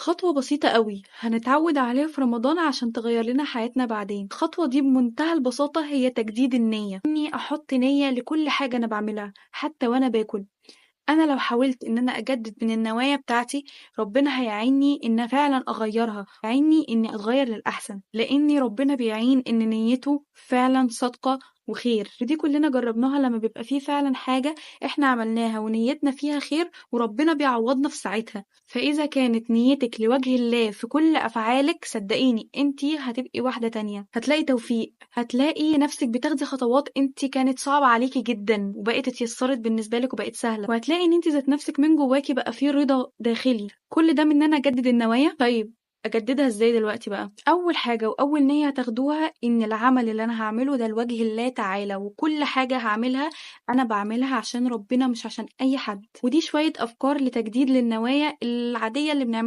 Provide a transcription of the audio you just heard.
خطوة بسيطة قوي هنتعود عليها في رمضان عشان تغير لنا حياتنا بعدين. الخطوة دي بمنتهى البساطة هي تجديد النية، إني أحط نية لكل حاجة أنا بعملها حتى وأنا باكل. أنا لو حاولت إن أنا أجدد من النوايا بتاعتي، ربنا هيعيني إن فعلا أغيرها، يعيني إني أتغير للأحسن، لأن ربنا بيعين إن نيته فعلا صادقة وخير. ودي كلنا جربناها لما بيبقى فيه فعلا حاجة إحنا عملناها ونيتنا فيها خير وربنا بيعوضنا في ساعتها. فإذا كانت نيتك لوجه الله في كل أفعالك، صدقيني انتي هتبقي واحدة تانية، هتلاقي توفيق، هتلاقي نفسك بتاخدي خطوات انتي كانت صعبة عليكي جدا وبقت اتيسرت بالنسبة لك وبقت سهلة، وهتلاقي ان انتي ذات نفسك من جواكي بقى فيه رضا داخلي. كل ده من ان انا اجدد النوايا. طيب اجددها ازاي دلوقتي بقى؟ اول حاجة واول نية هتاخدوها ان العمل اللي انا هعمله ده لوجه الله تعالى، وكل حاجة هعملها انا بعملها عشان ربنا مش عشان اي حد. ودي شوية افكار لتجديد للنوايا العادية اللي بنعملها